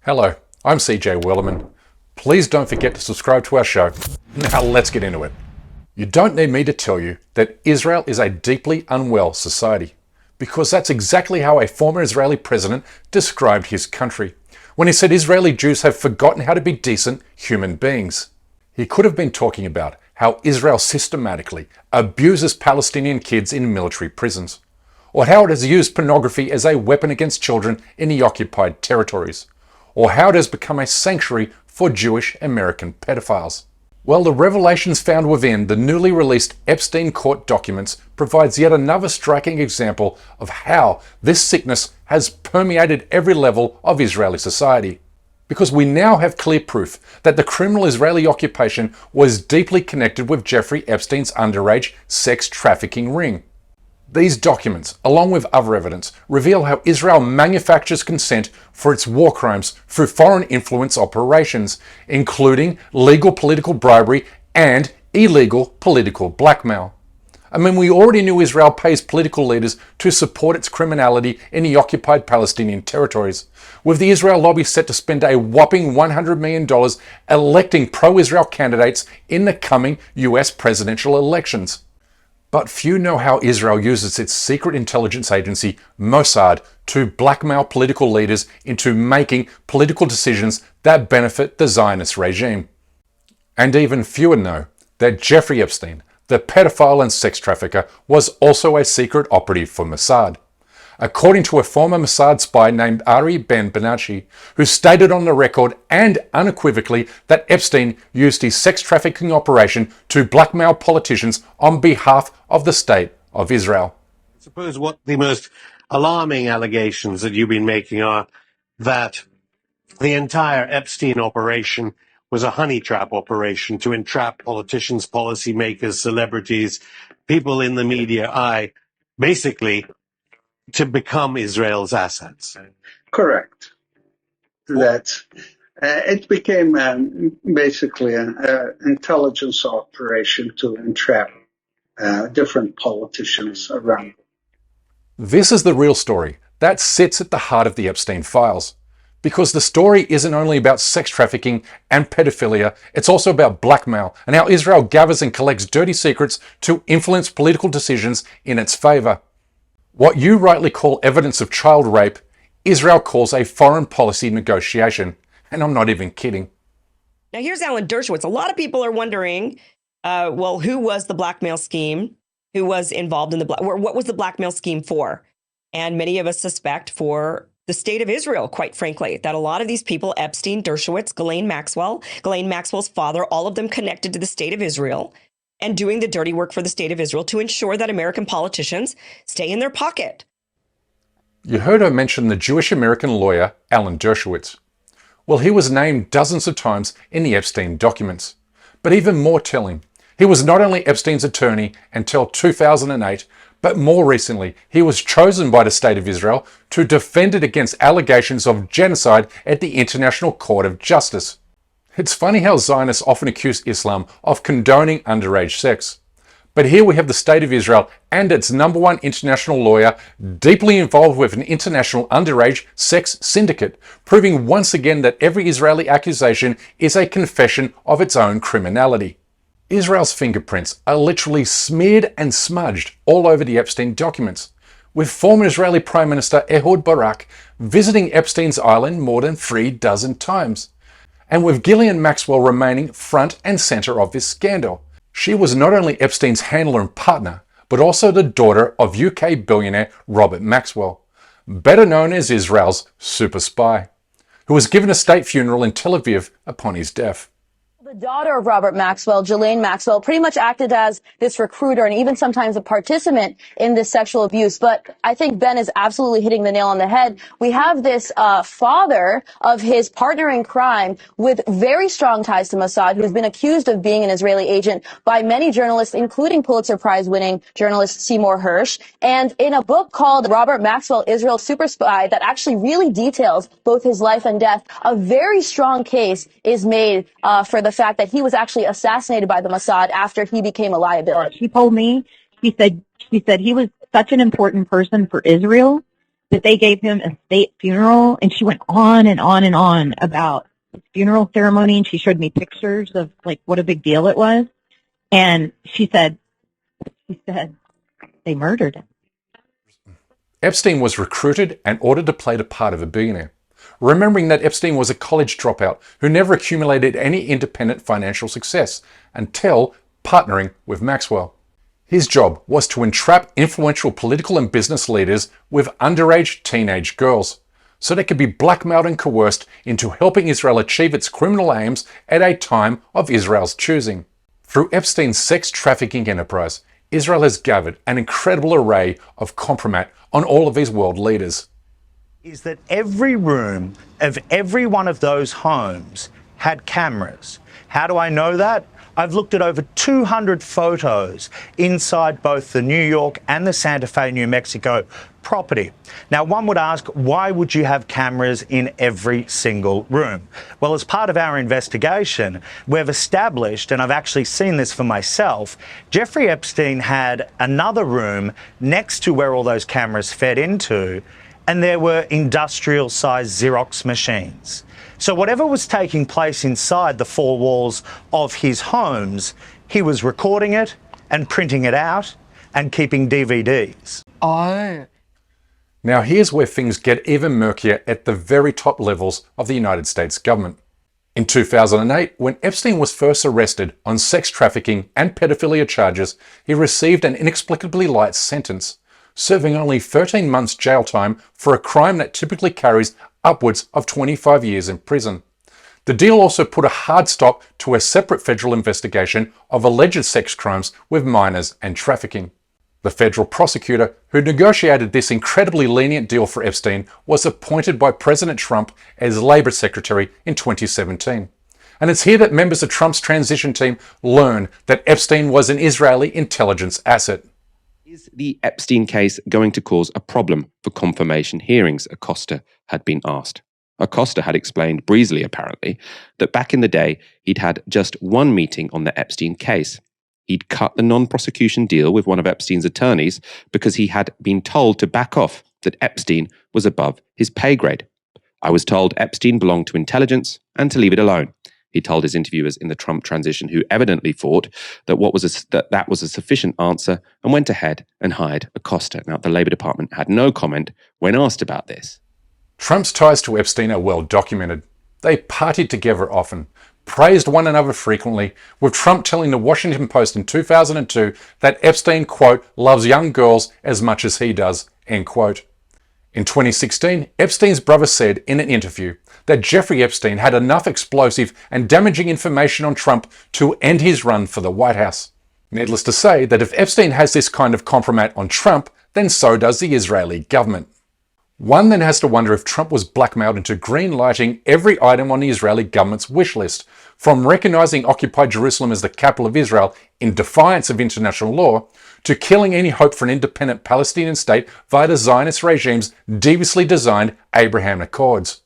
Hello, I'm CJ Wellerman. Please don't forget to subscribe to our show. Now let's get into it. You don't need me to tell you that Israel is a deeply unwell society, because that's exactly how a former Israeli president described his country, when he said Israeli Jews have forgotten how to be decent human beings. He could have been talking about how Israel systematically abuses Palestinian kids in military prisons, or how it has used pornography as a weapon against children in the occupied territories, or how it has become a sanctuary for Jewish American pedophiles. Well, the revelations found within the newly released Epstein court documents provides yet another striking example of how this sickness has permeated every level of Israeli society. Because we now have clear proof that the criminal Israeli occupation was deeply connected with Jeffrey Epstein's underage sex trafficking ring. These documents, along with other evidence, reveal how Israel manufactures consent for its war crimes through foreign influence operations, including legal political bribery and illegal political blackmail. I mean, we already knew Israel pays political leaders to support its criminality in the occupied Palestinian territories, with the Israel lobby set to spend a whopping $100 million electing pro-Israel candidates in the coming US presidential elections. But few know how Israel uses its secret intelligence agency, Mossad, to blackmail political leaders into making political decisions that benefit the Zionist regime. And even fewer know that Jeffrey Epstein, the pedophile and sex trafficker, was also a secret operative for Mossad. According to a former Mossad spy named Ari Ben-Banachi, who stated on the record and unequivocally that Epstein used his sex trafficking operation to blackmail politicians on behalf of the state of Israel. I suppose what the most alarming allegations that you've been making are that the entire Epstein operation was a honey trap operation to entrap politicians, policymakers, celebrities, people in the media eye, basically to become Israel's assets. Correct. That it became basically an intelligence operation to entrap different politicians around. This is the real story that sits at the heart of the Epstein files. Because the story isn't only about sex trafficking and pedophilia, it's also about blackmail and how Israel gathers and collects dirty secrets to influence political decisions in its favor. What you rightly call evidence of child rape, Israel calls a foreign policy negotiation. And I'm not even kidding. Now here's Alan Dershowitz. A lot of people are wondering, who was the blackmail scheme? Who was involved in what was the blackmail scheme for? And many of us suspect for the state of Israel, quite frankly, that a lot of these people, Epstein, Dershowitz, Ghislaine Maxwell's father, all of them connected to the state of Israel and doing the dirty work for the state of Israel to ensure that American politicians stay in their pocket. You heard her mention the Jewish American lawyer, Alan Dershowitz. Well, he was named dozens of times in the Epstein documents. But even more telling, he was not only Epstein's attorney until 2008, but more recently, he was chosen by the State of Israel to defend it against allegations of genocide at the International Court of Justice. It's funny how Zionists often accuse Islam of condoning underage sex. But here we have the State of Israel and its #1 international lawyer deeply involved with an international underage sex syndicate, proving once again that every Israeli accusation is a confession of its own criminality. Israel's fingerprints are literally smeared and smudged all over the Epstein documents, with former Israeli Prime Minister Ehud Barak visiting Epstein's island more than 36 times, and with Ghislaine Maxwell remaining front and center of this scandal. She was not only Epstein's handler and partner, but also the daughter of UK billionaire Robert Maxwell, better known as Israel's super spy, who was given a state funeral in Tel Aviv upon his death. The daughter of Robert Maxwell, Ghislaine Maxwell, pretty much acted as this recruiter and even sometimes a participant in this sexual abuse. But I think Ben is absolutely hitting the nail on the head. We have this father of his partner in crime with very strong ties to Mossad, who's been accused of being an Israeli agent by many journalists, including Pulitzer Prize-winning journalist Seymour Hersh. And in a book called Robert Maxwell, Israel's Super Spy, that actually really details both his life and death, a very strong case is made for the fact that he was actually assassinated by the Mossad after he became a liability. He told me, he said he was such an important person for Israel that they gave him a state funeral, and she went on and on and on about his funeral ceremony, and she showed me pictures of like what a big deal it was. And she said they murdered him. Epstein was recruited and ordered to play the part of a billionaire, remembering that Epstein was a college dropout who never accumulated any independent financial success until partnering with Maxwell. His job was to entrap influential political and business leaders with underage teenage girls, so they could be blackmailed and coerced into helping Israel achieve its criminal aims at a time of Israel's choosing. Through Epstein's sex trafficking enterprise, Israel has gathered an incredible array of compromat on all of these world leaders. Is that every room of every one of those homes had cameras. How do I know that? I've looked at over 200 photos inside both the New York and the Santa Fe, New Mexico property. Now, one would ask, why would you have cameras in every single room? Well, as part of our investigation, we've established, and I've actually seen this for myself, Jeffrey Epstein had another room next to where all those cameras fed into, and there were industrial-sized Xerox machines. So whatever was taking place inside the four walls of his homes, he was recording it and printing it out and keeping DVDs. Oh. Now here's where things get even murkier at the very top levels of the United States government. In 2008, when Epstein was first arrested on sex trafficking and pedophilia charges, he received an inexplicably light sentence, serving only 13 months jail time for a crime that typically carries upwards of 25 years in prison. The deal also put a hard stop to a separate federal investigation of alleged sex crimes with minors and trafficking. The federal prosecutor who negotiated this incredibly lenient deal for Epstein was appointed by President Trump as Labor Secretary in 2017. And it's here that members of Trump's transition team learn that Epstein was an Israeli intelligence asset. Is the Epstein case going to cause a problem for confirmation hearings? Acosta had been asked. Acosta had explained breezily, apparently, that back in the day, he'd had just one meeting on the Epstein case. He'd cut the non-prosecution deal with one of Epstein's attorneys because he had been told to back off, that Epstein was above his pay grade. I was told Epstein belonged to intelligence and to leave it alone. He told his interviewers in the Trump transition, who evidently thought that that was a sufficient answer, and went ahead and hired Acosta. Now, the Labour Department had no comment when asked about this. Trump's ties to Epstein are well documented. They partied together often, praised one another frequently, with Trump telling the Washington Post in 2002 that Epstein, quote, loves young girls as much as he does, end quote. In 2016, Epstein's brother said in an interview that Jeffrey Epstein had enough explosive and damaging information on Trump to end his run for the White House. Needless to say that if Epstein has this kind of compromat on Trump, then so does the Israeli government. One then has to wonder if Trump was blackmailed into green-lighting every item on the Israeli government's wish list, from recognizing occupied Jerusalem as the capital of Israel in defiance of international law, to killing any hope for an independent Palestinian state via the Zionist regime's deviously designed Abraham Accords.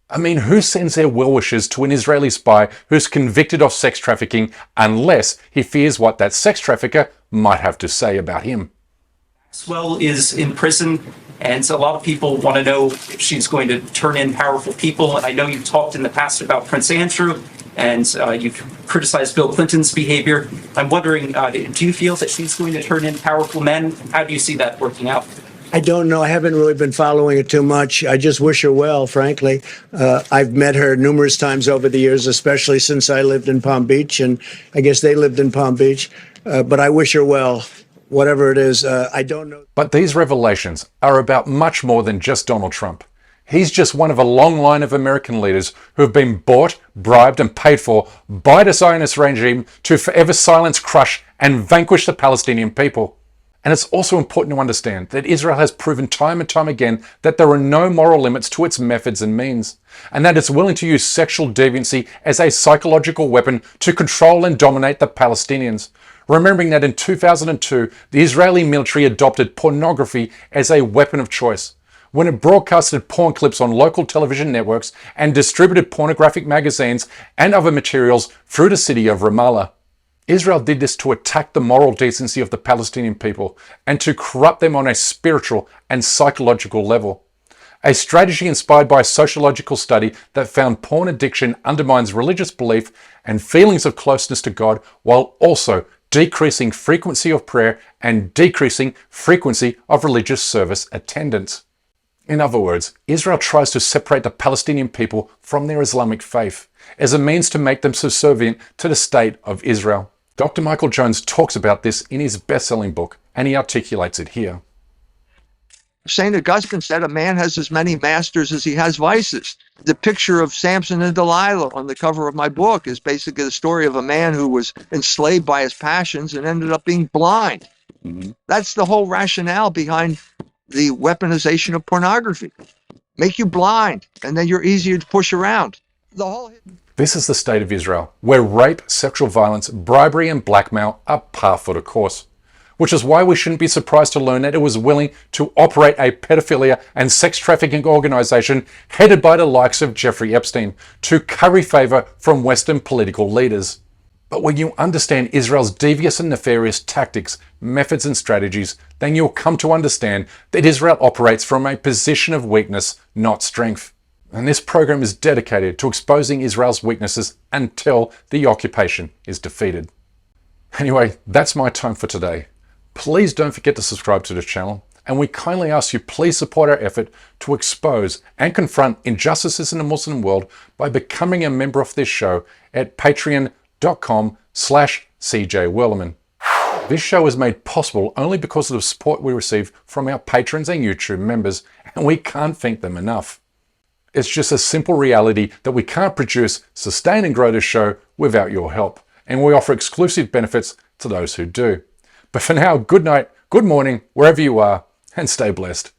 I mean, who sends their well wishes to an Israeli spy who's convicted of sex trafficking unless he fears what that sex trafficker might have to say about him? Maxwell is in prison, and so a lot of people want to know if she's going to turn in powerful people. I know you've talked in the past about Prince Andrew, and you've criticized Bill Clinton's behavior. I'm wondering, do you feel that she's going to turn in powerful men? How do you see that working out? I don't know. I haven't really been following it too much. I just wish her well, frankly. I've met her numerous times over the years, especially since I lived in Palm Beach, and I guess they lived in Palm Beach. But I wish her well. Whatever it is, I don't know. But these revelations are about much more than just Donald Trump. He's just one of a long line of American leaders who have been bought, bribed, and paid for by the Zionist regime to forever silence, crush, and vanquish the Palestinian people. And it's also important to understand that Israel has proven time and time again that there are no moral limits to its methods and means, and that it's willing to use sexual deviancy as a psychological weapon to control and dominate the Palestinians. Remembering that in 2002, the Israeli military adopted pornography as a weapon of choice, when it broadcasted porn clips on local television networks and distributed pornographic magazines and other materials through the city of Ramallah. Israel did this to attack the moral decency of the Palestinian people and to corrupt them on a spiritual and psychological level. a strategy inspired by a sociological study that found porn addiction undermines religious belief and feelings of closeness to God, while also decreasing frequency of prayer and decreasing frequency of religious service attendance. In other words, Israel tries to separate the Palestinian people from their Islamic faith as a means to make them subservient to the state of Israel. Dr. Michael Jones talks about this in his best-selling book, and he articulates it here. St. Augustine said a man has as many masters as he has vices. The picture of Samson and Delilah on the cover of my book is basically the story of a man who was enslaved by his passions and ended up being blind. That's the whole rationale behind the weaponization of pornography. Make you blind, and then you're easier to push around. This is the state of Israel, where rape, sexual violence, bribery, and blackmail are par for the course. Which is why we shouldn't be surprised to learn that it was willing to operate a pedophilia and sex trafficking organization headed by the likes of Jeffrey Epstein to curry favor from Western political leaders. But when you understand Israel's devious and nefarious tactics, methods, and strategies, then you'll come to understand that Israel operates from a position of weakness, not strength. And this program is dedicated to exposing Israel's weaknesses until the occupation is defeated. Anyway, that's my time for today. Please don't forget to subscribe to this channel, and we kindly ask you please support our effort to expose and confront injustices in the Muslim world by becoming a member of this show at patreon.com/CJWerleman. This show is made possible only because of the support we receive from our patrons and YouTube members, and we can't thank them enough. It's just a simple reality that we can't produce, sustain, and grow this show without your help, and we offer exclusive benefits to those who do. But for now, good night, good morning, wherever you are, and stay blessed.